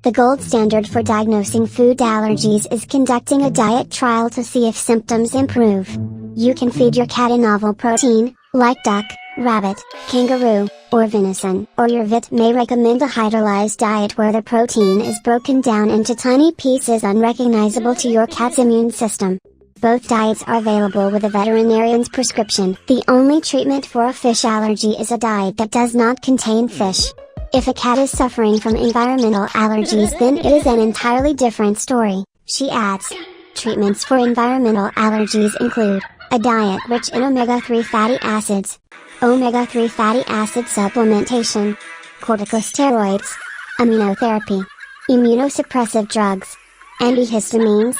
The gold standard for diagnosing food allergies is conducting a diet trial to see if symptoms improve. You can feed your cat a novel protein, like duck, rabbit, kangaroo, or venison, or your vet may recommend a hydrolyzed diet where the protein is broken down into tiny pieces unrecognizable to your cat's immune system. Both diets are available with a veterinarian's prescription. The only treatment for a fish allergy is a diet that does not contain fish. If a cat is suffering from environmental allergies, then it is an entirely different story, she adds. Treatments for environmental allergies include a diet rich in omega-3 fatty acids, omega-3 fatty acid supplementation, corticosteroids, immunotherapy, immunosuppressive drugs, antihistamines,